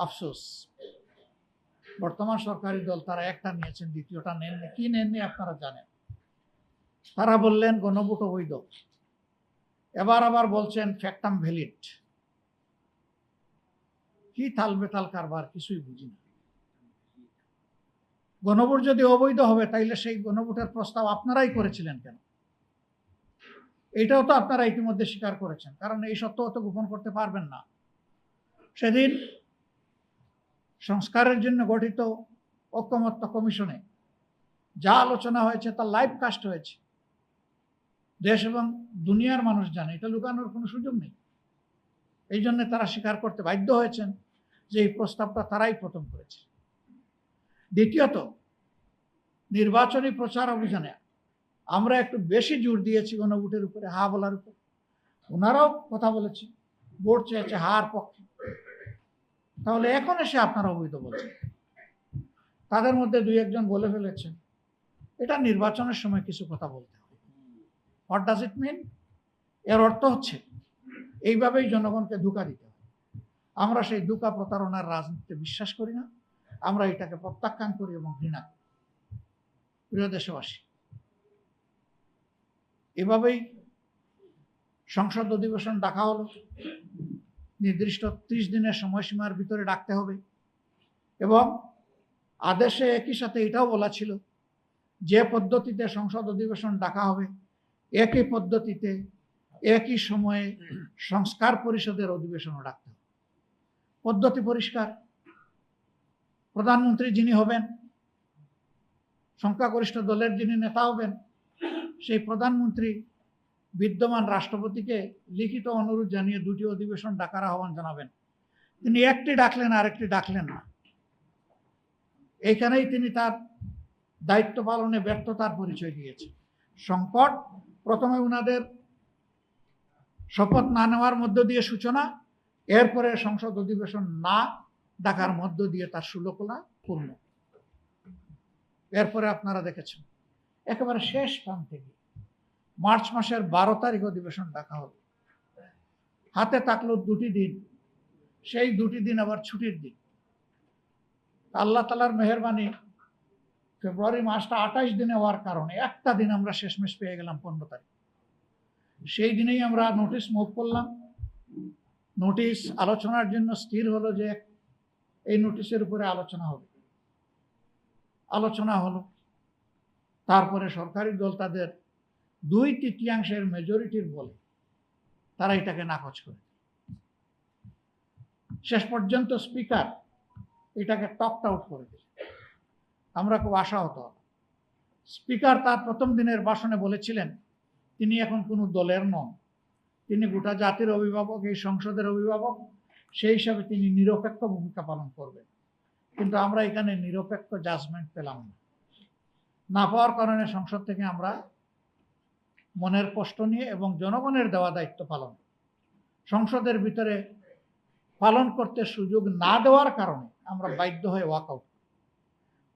আফসোস, বর্তমান সরকারি দল তারা একটা নিয়েছেন, দ্বিতীয়টা নেননি। কি নেননি আপনারা জানেন। তারা বললেন গণভোট অবৈধ, এবার আবার বলছেন ফ্যাক্টাম ভ্যালিড। কি তাল বেতাল কারবার, কিছুই বুঝি না। গণভোট যদি অবৈধ হবে তাইলে সেই গণভোটের প্রস্তাব আপনারাই করেছিলেন কেন? এটাও তো আপনারা ইতিমধ্যে স্বীকার করেছেন, কারণ এই সত্য তো গোপন করতে পারবেন না। সেদিন সংস্কারের জন্য গঠিত ঐকমত্য কমিশনে যা আলোচনা হয়েছে তা লাইভ কাস্ট হয়েছে, দেশ এবং দুনিয়ার মানুষ জানে, এটা লুকানোর কোনো সুযোগ নেই। এই জন্য তারা স্বীকার করতে বাধ্য হয়েছেন যে এই প্রস্তাবটা তারাই প্রথম করেছে। দ্বিতীয়ত, নির্বাচনী প্রচার অভিযানে আমরা একটু বেশি জোর দিয়েছি গণভোটের উপরে, হা বলার উপরে। ওনারাও কথা বলেছে, ভোট চেয়েছে হার পক্ষে। তাহলে এখন এসে আপনারা অবৈধ বলছেন। তাদের মধ্যে দুই একজন বলে ফেলেছেন এটা নির্বাচনের সময় কিছু কথা বলতে হবে। হোয়াট ডাজ ইট মিন? এর অর্থ হচ্ছে এইভাবেই জনগণকে ধোঁকা দিতে হবে। আমরা সেই ধোঁকা প্রতারণার রাজনীতিতে বিশ্বাস করি না, আমরা এটাকে প্রত্যাখ্যান করি এবং ঘৃণা করি। প্রিয় দেশবাসী, এভাবেই সংসদ অধিবেশন ডাকা হলো। নির্দিষ্ট 30 দিনের সময়সীমার ভিতরে ডাকতে হবে এবং আদেশে একই সাথে এটাও বলা ছিল যে পদ্ধতিতে সংসদ অধিবেশন ডাকা হবে একই পদ্ধতিতে একই সময়ে সংস্কার পরিষদের অধিবেশনও ডাকতে হবে। পদ্ধতি পরিষ্কার। প্রধানমন্ত্রী যিনি হবেন, সংখ্যাগরিষ্ঠ দলের যিনি নেতা হবেন, সেই প্রধানমন্ত্রী বিদ্যমান রাষ্ট্রপতিকে লিখিত অনুরোধ জানিয়ে দুটি অধিবেশন ডাকার আহ্বান জানাবেন। তিনি একটি ডাকলেন, আরেকটি ডাকলেন না। এইখানেই তিনি তার দায়িত্ব পালনে ব্যর্থতার পরিচয় দিয়েছেন। সংকট প্রথমে উনাদের শপথ না নেওয়ার মধ্য দিয়ে সূচনা, এরপরে সংসদ অধিবেশন না ডাকার মধ্য দিয়ে তার সুলকলা পূর্ণ। এরপরে আপনারা দেখেছেন একেবারে শেষ প্রান্তে গিয়ে মার্চ মাসের 12 তারিখ অধিবেশন ডাকা হলো। হাতে থাকলো 2টি দিন, সেই 2টি দিন আবার ছুটির দিন। আল্লাহ তাআলার মেহেরবানি, ফেব্রুয়ারি মাসটা 28 দিনে হওয়ার কারণে একটা দিন আমরা শেষমেশ পেয়ে গেলাম 15 তারিখ। সেই দিনেই আমরা নোটিশ মুভ করলাম। নোটিশ আলোচনার জন্য স্থির হলো যে এই নোটিশের উপরে আলোচনা হবে। আলোচনা হলো, তারপরে সরকারি দল তাদের 2/3 মেজরিটির বলে তারা এটাকে নাকচ করে। শেষ পর্যন্ত স্পিকার এটাকে টকড আউট করে দিল। আমরা খুব আশাহত হলাম। স্পিকার তার প্রথম দিনের ভাষণে বলেছিলেন তিনি এখন কোনো দলের নন, তিনি গোটা জাতির অভিভাবক, এই সংসদের অভিভাবক, সেই হিসাবে তিনি নিরপেক্ষ ভূমিকা পালন করবেন। কিন্তু আমরা এখানে নিরপেক্ষ জাজমেন্ট পেলাম না পাওয়ার কারণে সংসদ থেকে আমরা মনের কষ্ট নিয়ে এবং জনগণের দেওয়া দায়িত্ব পালন সংসদের ভিতরে পালন করতে সুযোগ না দেওয়ার কারণে আমরা বাধ্য হয়ে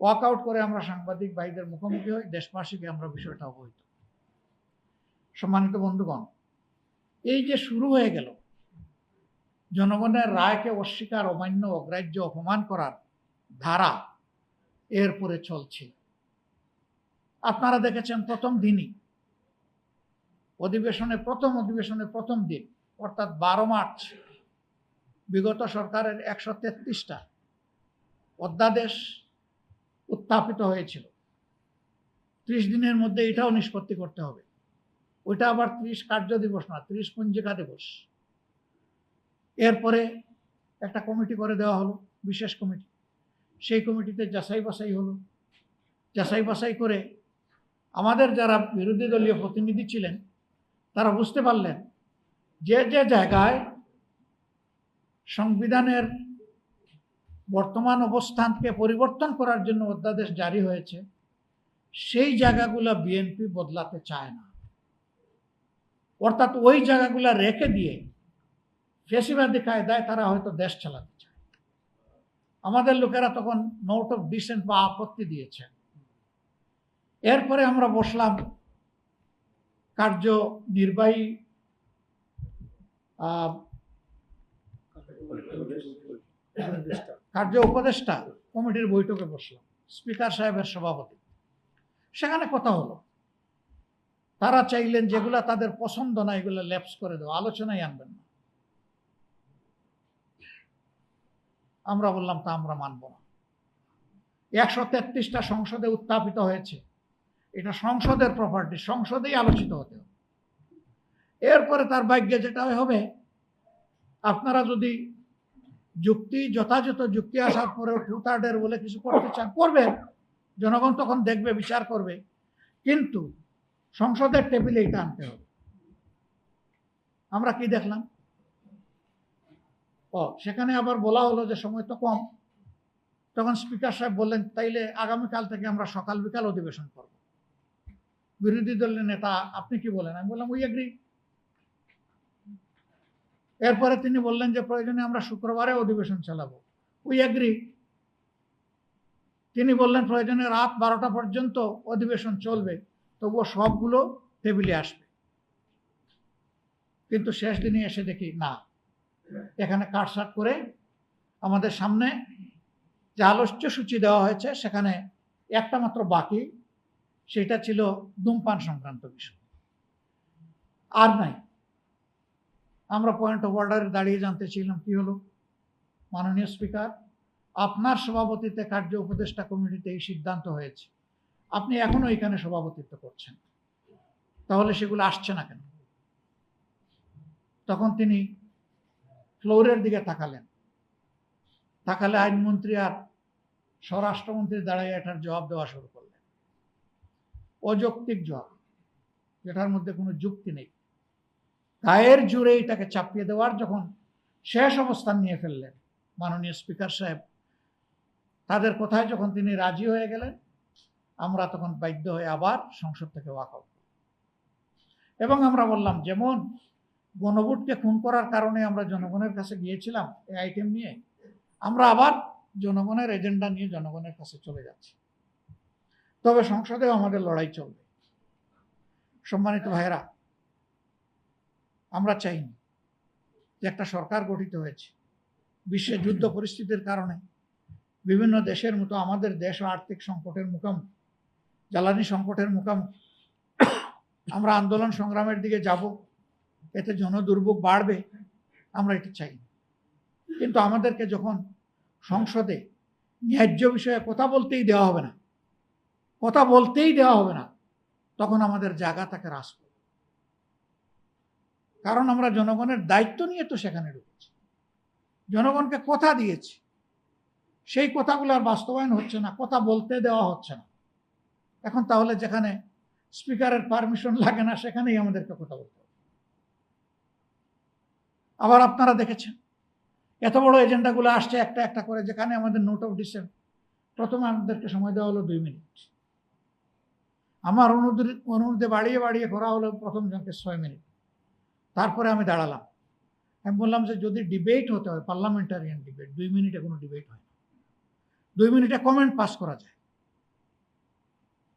ওয়াকআউট করে আমরা সাংবাদিক ভাইদের মুখোমুখি হই, দেশবাসীকে আমরা বিষয়টা অবহিত। সম্মানিত বন্ধুগণ, এই যে শুরু হয়ে গেল জনগণের রায়কে অস্বীকার, অমান্য, অগ্রাহ্য, অপমান করার ধারা, এরপরে চলছে। আপনারা দেখেছেন প্রথম দিনই প্রথম অধিবেশনের প্রথম দিন অর্থাৎ 12 মার্চ বিগত সরকারের 133টা অধ্যাদেশ উত্থাপিত হয়েছিল। 30 দিনের মধ্যে এটাও নিষ্পত্তি করতে হবে। ওইটা আবার 30 কার্য দিবস না, 30 পঞ্জিকা দিবস। এরপরে একটা কমিটি করে দেওয়া হলো, বিশেষ কমিটি। সেই কমিটিতে যাচাই বাছাই হলো। যাচাই বাছাই করে আমাদের যারা বিরোধী দলীয় প্রতিনিধি ছিলেন তারা বুঝতে পারলেন যে যে জায়গায় সংবিধানের বর্তমান অবস্থানকে পরিবর্তন করার জন্য অধ্যাদেশ জারি হয়েছে সেই জায়গাগুলো বিএনপি বদলাতে চায় না। অর্থাৎ ওই জায়গাগুলো রেখে দিয়ে ফ্যাসিবাদী কায়দায় তারা হয়তো দেশ চালাতে চায়। আমাদের লোকেরা তখন নোট অফ ডিসেন্ট বা আপত্তি দিয়েছে। এরপরে আমরা বসলাম কার্য উপদেষ্টা কমিটির বৈঠকে বসলাম, স্পিকার সাহেবের সভাপতি। সেখানে কথা হলো, তারা চাইলেন যেগুলা তাদের পছন্দ না এগুলো ল্যাপস করে দেওয়া, আলোচনায় আনবেন না। আমরা বললাম তা আমরা মানব না। 133টা সংসদে উত্থাপিত হয়েছে, এটা সংসদের প্রপার্টি, সংসদেই আলোচিত হতে হবে। এরপরে তার ভাগ্যে যেটা হবে, আপনারা যদি যথাযথ যুক্তি আসার পরেও 2/3 বলে কিছু করতে চান করবেন, জনগণ তখন দেখবে, বিচার করবে, কিন্তু সংসদের টেবিলে এটা আনতে হবে। আমরা কি দেখলাম, সেখানে আবার বলা হলো যে সময় তো কম। তখন স্পিকার সাহেব বললেন, তাইলে আগামীকাল থেকে আমরা সকাল বিকাল অধিবেশন করব। বিরোধী দলের নেতা, আপনি কি বলেন? আমি বললাম উই এগ্রি। এরপরে তিনি বললেন যে প্রয়োজনে আমরা শুক্রবারে অধিবেশন চালাবো, উই এগ্রি। তিনি বললেন প্রয়োজনে রাত 12টা পর্যন্ত অধিবেশন চলবে, তবুও সবগুলো টেবিলে আসবে। কিন্তু শেষ দিনে এসে দেখি না, এখানে কাটছাট করে আমাদের সামনে যে আলোচ্য সূচি দেওয়া হয়েছে সেখানে একটা মাত্র বাকি, সেটা ছিল ধূমপান সংক্রান্ত বিষয়, আর নাই। আমরা পয়েন্ট অফ অর্ডারে দাঁড়িয়ে জানতে চাইলাম কি হলো, মাননীয় স্পিকার, আপনার সভাপতিত্বে কার্য উপদেষ্টা কমিটিতে এই সিদ্ধান্ত হয়েছে, আপনি এখনো এখানে সভাপতিত্ব করছেন, তাহলে সেগুলো আসছে না কেন? তখন তিনি ফ্লোরের দিকে তাকালে আইনমন্ত্রী আর স্বরাষ্ট্রমন্ত্রী দাঁড়ায় এটার জবাব দেওয়া শুরু করলেন। অযৌক্তিক জবাব, যেটার মধ্যে কোনো যুক্তি নেই। গায়ের জোরে এটাকে চাপিয়ে দেওয়ার যখন শেষ অবস্থান নিয়ে ফেললেন মাননীয় স্পিকার সাহেব, তাদের কথায় যখন তিনি রাজি হয়ে গেলেন, আমরা তখন বাধ্য হয়ে আবার সংসদ থেকে ওয়াকআউট। এবং আমরা বললাম, যেমন গণভোটকে খুন করার কারণে আমরা জনগণের কাছে গিয়েছিলাম এই আইটেম নিয়ে, আমরা আবার জনগণের এজেন্ডা নিয়ে জনগণের কাছে চলে যাচ্ছি। তবে সংসদেও আমাদের লড়াই চলবে। সম্মানিত ভাইয়েরা, আমরা চাইনি যে একটা সরকার গঠিত হয়েছে, বিশ্বের যুদ্ধ পরিস্থিতির কারণে বিভিন্ন দেশের মতো আমাদের দেশও আর্থিক সংকটের মুখোমুখি, জ্বালানি সংকটের মুখোমুখি। আমরা আন্দোলন সংগ্রামের দিকে যাব, এতে জনদুর্ভোগ বাড়বে, আমরা এটা চাই। কিন্তু আমাদেরকে যখন সংসদে ন্যায্য বিষয়ে কথা বলতেই দেওয়া হবে না, তখন আমাদের জায়গা তাকে হ্রাস করবে। কারণ আমরা জনগণের দায়িত্ব নিয়ে তো সেখানে ঢুকেছি, জনগণকে কথা দিয়েছি, সেই কথাগুলো আর বাস্তবায়ন হচ্ছে না, কথা বলতে দেওয়া হচ্ছে না। এখন তাহলে যেখানে স্পিকারের পারমিশন লাগে না, সেখানেই আমাদেরকে কথা বলতে হবে। আবার আপনারা দেখেছেন এত বড় এজেন্ডাগুলো আসছে একটা একটা করে, যেখানে আমাদের নোট অফ ডিসেন্ট, প্রথমে আমাদেরকে সময় দেওয়া হলো 2 মিনিট। আমার অনুরোধে বাড়িয়ে বাড়িয়ে করা হলো প্রথম জনকে 6 মিনিট। তারপরে আমি দাঁড়ালাম, আমি বললাম যে যদি ডিবেট হতে হয়, পার্লামেন্টারিয়ান ডিবেট, 2 মিনিটে কোনো ডিবেট হয় না, 2 মিনিটে কমেন্ট পাস করা যায়।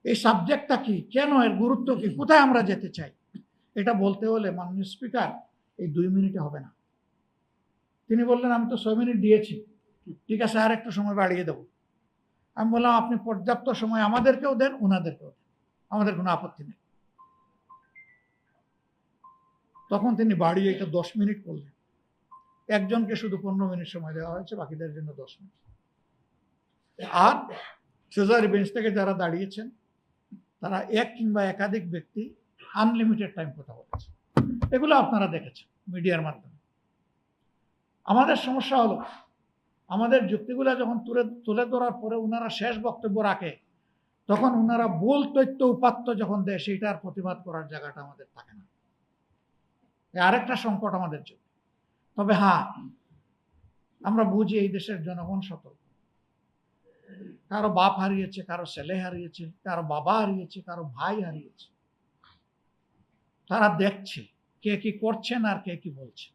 এই সাবজেক্টটা কি, কেন, এর গুরুত্ব কি, কোথায় আমরা যেতে চাই, এটা বলতে হলে মাননীয় স্পিকার এই 2 মিনিটে হবে না। তিনি বললেন আমি তো 6 মিনিট দিয়েছি, ঠিক আছে আর একটু সময় বাড়িয়ে দেবো। আমি বললাম আপনি পর্যাপ্ত সময় আমাদেরকেও দেন, ওনাদেরকেও দেন, আমাদের কোনো আপত্তি নেই। তখন তিনি বাড়িয়ে এটা 10 মিনিট করলেন। একজনকে শুধু 15 মিনিট সময় দেওয়া হয়েছে, বাকিদের জন্য 10 মিনিট। আর সেজারি বেঞ্চ থেকে যারা দাঁড়িয়েছেন তারা এক কিংবা একাধিক ব্যক্তি আনলিমিটেড টাইম কথা বলেছে, এগুলো আপনারা দেখেছেন মিডিয়ার মাধ্যমে। আমাদের সমস্যা হলো, আমাদের যুক্তিগুলো যখন তুলে ধরার পরে ওনারা শেষ বক্তব্য রাখে, তখন ওনারা ভুল তথ্য উপাত্ত যখন দেয়, সেইটার প্রতিবাদ করার জায়গাটা আমাদের থাকে না। আরেকটা সংকট আমাদের জন্য। তবে হ্যাঁ, আমরা বুঝি এই দেশের জনগণ সতর্ক। কারো বাপ হারিয়েছে, কারো ছেলে হারিয়েছে, কারো বাবা হারিয়েছে, কারো ভাই হারিয়েছে। তারা দেখছে কে কি করছেন আর কে কি বলছে।